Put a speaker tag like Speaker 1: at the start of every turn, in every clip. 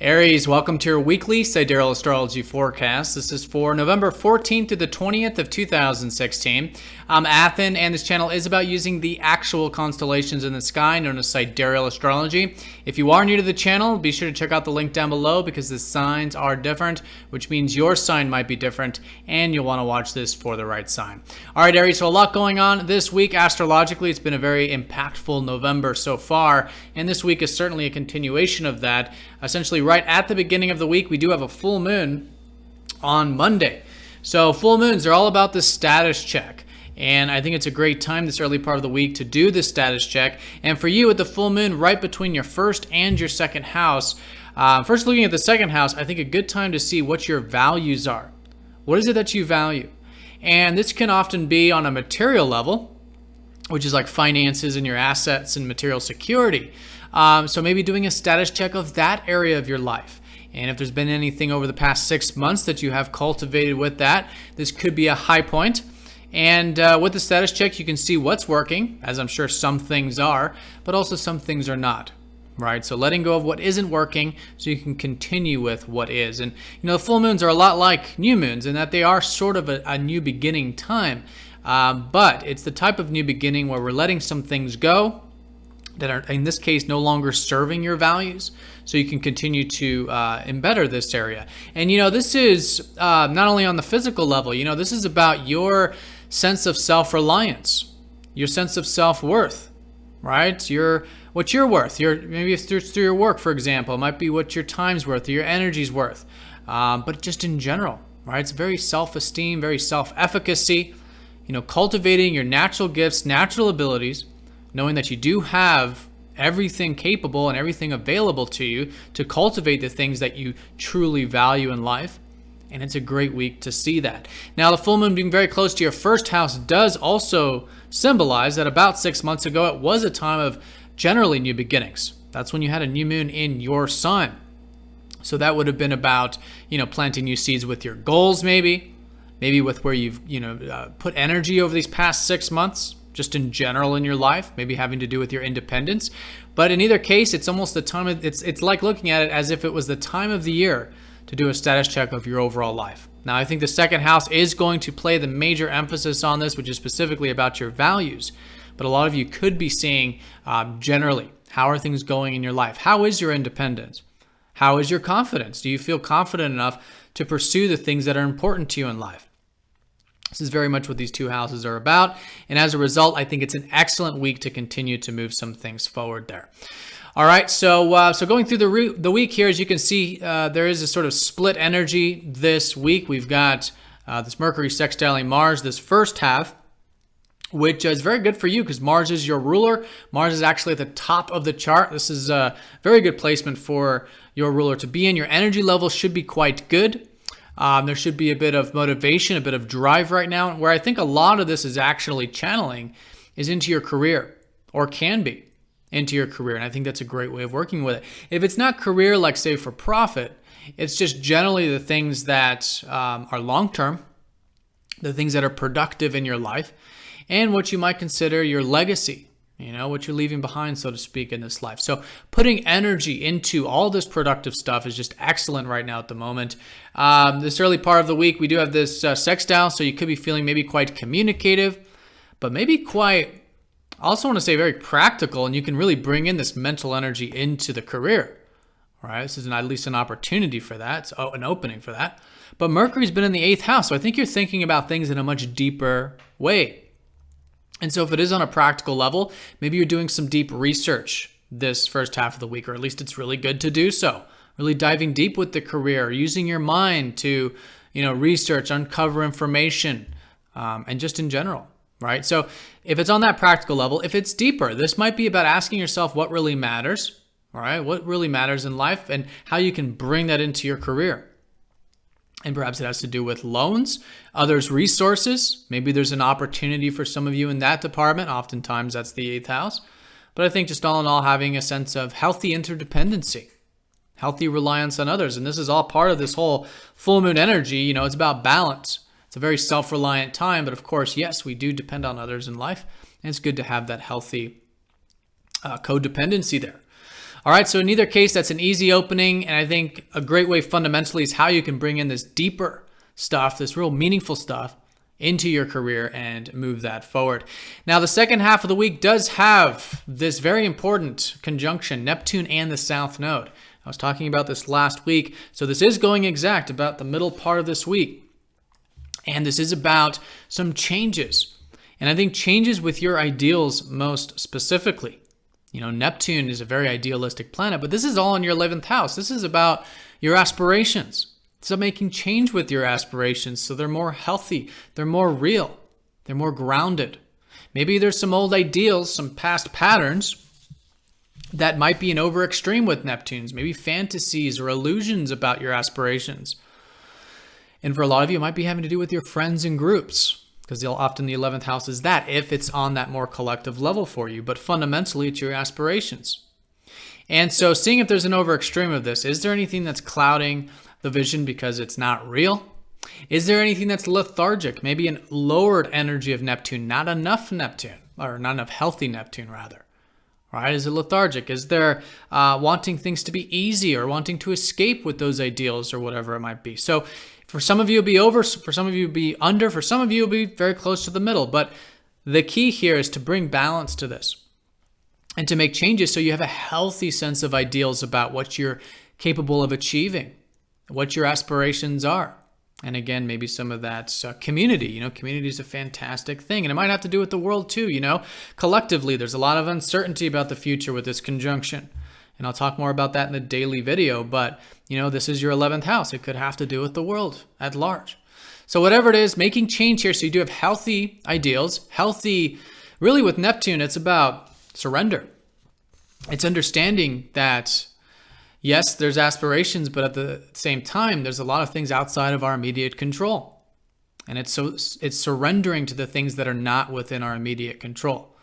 Speaker 1: Aries, welcome to your weekly Sidereal Astrology forecast. This is for November 14th to the 20th of 2016. I'm Athen, and this channel is about using the actual constellations in the sky, known as Sidereal Astrology. If you are new to the channel, be sure to check out the link down below because the signs are different, which means your sign might be different, and you'll want to watch this for the right sign. All right, Aries, so a lot going on this week astrologically. It's been a very impactful November so far, and this week is certainly a continuation of that. Essentially, right at the beginning of the week, we do have a full moon on Monday. So full moons are all about the status check. And I think it's a great time this early part of the week to do this status check. And for you, with the full moon right between your first and your second house, first looking at the second house, I think a good time to see what your values are. What is it that you value? And this can often be on a material level, which is like finances and your assets and material security. So maybe doing a status check of that area of your life. And if there's been anything over the past 6 months that you have cultivated with that, this could be a high point. And with the status check, you can see what's working, as I'm sure some things are, but also some things are not, right? So letting go of what isn't working so you can continue with what is. And, you know, full moons are a lot like new moons in that they are sort of a new beginning time. But it's the type of new beginning where we're letting some things go that are, in this case, no longer serving your values, so you can continue to embetter this area. And, you know, this is not only on the physical level, you know, this is about your sense of self-reliance, your sense of self-worth, right? What you're worth. Maybe it's through your work, for example. It might be what your time's worth or your energy's worth. But just in general, right? It's very self-esteem, very self-efficacy, you know, cultivating your natural gifts, natural abilities, knowing that you do have everything capable and everything available to you to cultivate the things that you truly value in life. And it's a great week to see that. Now, the full moon being very close to your first house does also symbolize that about 6 months ago, it was a time of generally new beginnings. That's when you had a new moon in your sign. So that would have been about, you know, planting new seeds with your goals, maybe with where you've, put energy over these past 6 months, just in general in your life, maybe having to do with your independence. But in either case, it's almost the time of, it's like looking at it as if it was the time of the year to do a status check of your overall life. Now, I think the second house is going to play the major emphasis on this, which is specifically about your values. But a lot of you could be seeing generally, how are things going in your life? How is your independence? How is your confidence? Do you feel confident enough to pursue the things that are important to you in life? This is very much what these two houses are about. And as a result, I think it's an excellent week to continue to move some things forward there. All right, so going through the week here, as you can see, there is a sort of split energy this week. We've got this Mercury sextiling Mars this first half, which is very good for you because Mars is your ruler. Mars is actually at the top of the chart. This is a very good placement for your ruler to be in. Your energy level should be quite good. There should be a bit of motivation, a bit of drive right now. Where I think a lot of this is actually channeling is into your career, or can be into your career. And I think that's a great way of working with it. If it's not career, like say for profit, it's just generally the things that are long-term, the things that are productive in your life, and what you might consider your legacy, you know, what you're leaving behind, so to speak, in this life. So putting energy into all this productive stuff is just excellent right now at the moment. This early part of the week, we do have this sextile, so you could be feeling maybe quite communicative, but maybe quite, I also want to say very practical, and you can really bring in this mental energy into the career, right? This is at least an opportunity for that, so an opening for that. But Mercury's been in the 8th house, so I think you're thinking about things in a much deeper way. And so if it is on a practical level, maybe you're doing some deep research this first half of the week, or at least it's really good to do so. Really diving deep with the career, using your mind to, research, uncover information, and just in general, right? So if it's on that practical level, if it's deeper, this might be about asking yourself what really matters, all right? What really matters in life and how you can bring that into your career. And perhaps it has to do with loans, others' resources. Maybe there's an opportunity for some of you in that department. Oftentimes that's the 8th house. But I think just all in all, having a sense of healthy interdependency, healthy reliance on others. And this is all part of this whole full moon energy. It's about balance. It's a very self-reliant time. But of course, yes, we do depend on others in life. And it's good to have that healthy codependency there. All right, so in either case, that's an easy opening. And I think a great way fundamentally is how you can bring in this deeper stuff, this real meaningful stuff into your career and move that forward. Now, the second half of the week does have this very important conjunction, Neptune and the South Node. I was talking about this last week. So this is going exact about the middle part of this week. And this is about some changes. And I think changes with your ideals most specifically. You know, Neptune is a very idealistic planet, but this is all in your 11th house. This is about your aspirations. So making change with your aspirations so they're more healthy, they're more real, they're more grounded. Maybe there's some old ideals, some past patterns that might be an over extreme with Neptunes, maybe fantasies or illusions about your aspirations. And for a lot of you, it might be having to do with your friends and groups, because often the 11th house is that, if it's on that more collective level for you. But fundamentally, it's your aspirations. And so seeing if there's an over extreme of this, is there anything that's clouding the vision because it's not real? Is there anything that's lethargic, maybe a lowered energy of Neptune, not enough Neptune, or not enough healthy Neptune rather? Right? Is it lethargic? Is there wanting things to be easy or wanting to escape with those ideals or whatever it might be? So for some of you, it'll be over. For some of you, it'll be under. For some of you, it'll be very close to the middle. But the key here is to bring balance to this and to make changes so you have a healthy sense of ideals about what you're capable of achieving, what your aspirations are. And again, maybe some of that's community. You know, community is a fantastic thing. And it might have to do with the world too, you know. Collectively, there's a lot of uncertainty about the future with this conjunction. And I'll talk more about that in the daily video. But, you know, this is your 11th house. It could have to do with the world at large. So whatever it is, making change here so you do have healthy ideals, healthy, really with Neptune, it's about surrender. It's understanding that yes, there's aspirations, but at the same time, there's a lot of things outside of our immediate control. And it's surrendering to the things that are not within our immediate control.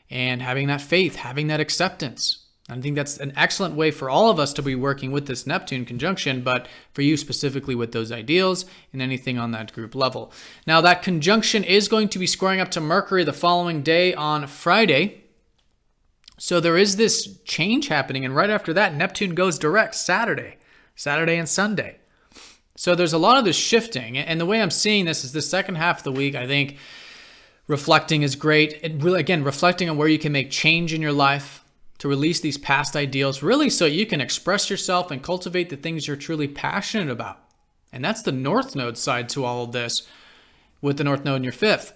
Speaker 1: And having that faith, having that acceptance. I think that's an excellent way for all of us to be working with this Neptune conjunction, but for you specifically with those ideals and anything on that group level. Now, that conjunction is going to be squaring up to Mercury the following day on Friday. So there is this change happening, and right after that, Neptune goes direct Saturday and Sunday. So there's a lot of this shifting, and the way I'm seeing this is the second half of the week, I think reflecting is great. And really, again, reflecting on where you can make change in your life to release these past ideals, really so you can express yourself and cultivate the things you're truly passionate about. And that's the North Node side to all of this with the North Node in your 5th.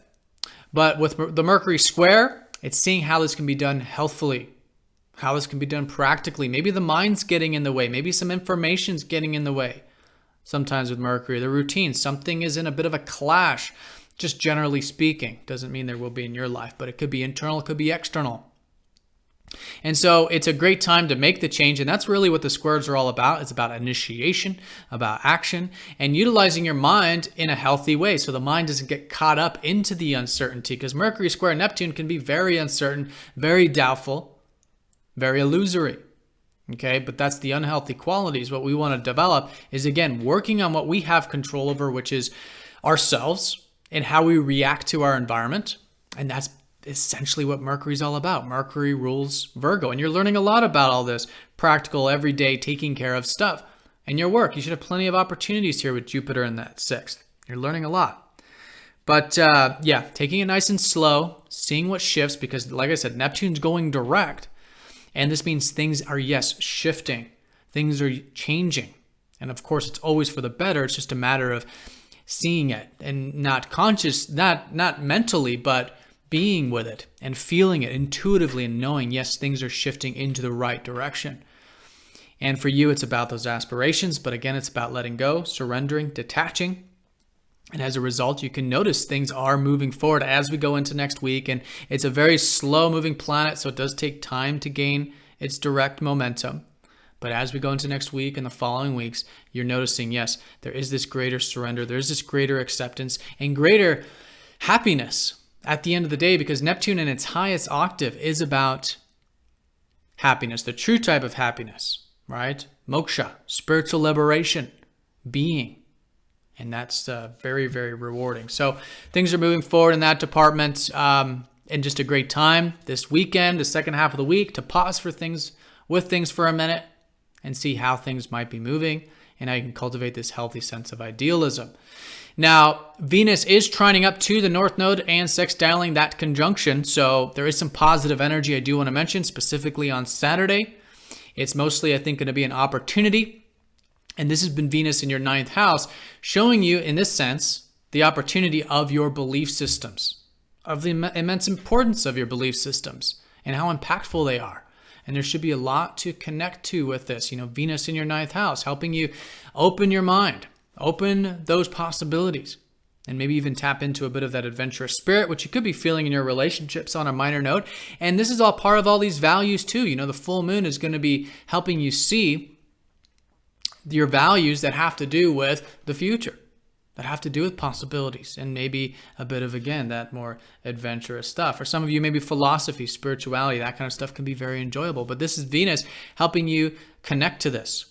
Speaker 1: But with the Mercury square, it's seeing how this can be done healthfully, how this can be done practically. Maybe the mind's getting in the way. Maybe some information's getting in the way. Sometimes with Mercury, the routine, something is in a bit of a clash, just generally speaking. Doesn't mean there will be in your life, but it could be internal, it could be external. And so it's a great time to make the change. And that's really what the squares are all about. It's about initiation, about action, and utilizing your mind in a healthy way. So the mind doesn't get caught up into the uncertainty, because Mercury square Neptune can be very uncertain, very doubtful, very illusory. Okay, but that's the unhealthy qualities. What we want to develop is, again, working on what we have control over, which is ourselves and how we react to our environment. And that's essentially what Mercury's all about. Mercury rules Virgo, and you're learning a lot about all this practical, everyday, taking care of stuff. And your work, you should have plenty of opportunities here with Jupiter in that 6th. You're learning a lot. But yeah, taking it nice and slow, seeing what shifts, because like I said, Neptune's going direct. And this means things are, yes, shifting. Things are changing. And of course, it's always for the better. It's just a matter of seeing it and not conscious, not mentally, but being with it and feeling it intuitively and knowing, yes, things are shifting into the right direction. And for you, it's about those aspirations. But again, it's about letting go, surrendering, detaching. And as a result, you can notice things are moving forward as we go into next week. And it's a very slow moving planet, so it does take time to gain its direct momentum. But as we go into next week and the following weeks, you're noticing, yes, there is this greater surrender. There's this greater acceptance and greater happiness at the end of the day, because Neptune in its highest octave is about happiness, the true type of happiness, right? Moksha, spiritual liberation, being. And that's very, very rewarding. So things are moving forward in that department, and just a great time this weekend, the second half of the week, to pause for things with things for a minute and see how things might be moving and how you can cultivate this healthy sense of idealism. Now, Venus is trining up to the North Node and sextiling that conjunction, so there is some positive energy I do want to mention, specifically on Saturday. It's mostly, I think, going to be an opportunity, and this has been Venus in your 9th house, showing you, in this sense, the opportunity of your belief systems, of the immense importance of your belief systems, and how impactful they are. And there should be a lot to connect to with this. Venus in your 9th house, helping you open your mind, open those possibilities, and maybe even tap into a bit of that adventurous spirit, which you could be feeling in your relationships on a minor note. And this is all part of all these values too. The full moon is going to be helping you see your values that have to do with the future, that have to do with possibilities, and maybe a bit of, again, that more adventurous stuff. For some of you, maybe philosophy, spirituality, that kind of stuff can be very enjoyable. But this is Venus helping you connect to this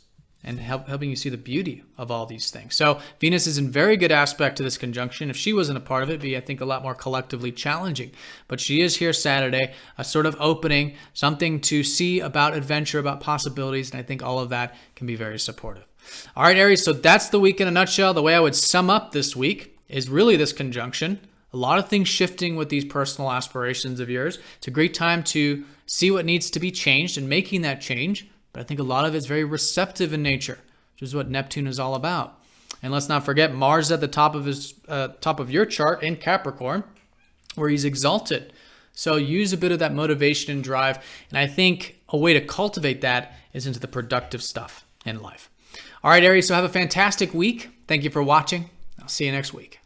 Speaker 1: and helping you see the beauty of all these things. So Venus is in very good aspect to this conjunction. If she wasn't a part of it, it'd be, I think, a lot more collectively challenging. But she is here Saturday, a sort of opening, something to see about adventure, about possibilities, and I think all of that can be very supportive. All right, Aries, so that's the week in a nutshell. The way I would sum up this week is really this conjunction. A lot of things shifting with these personal aspirations of yours. It's a great time to see what needs to be changed and making that change. But I think a lot of it's very receptive in nature, which is what Neptune is all about. And let's not forget Mars at the top of your chart in Capricorn, where he's exalted. So use a bit of that motivation and drive. And I think a way to cultivate that is into the productive stuff in life. All right, Aries, so have a fantastic week. Thank you for watching. I'll see you next week.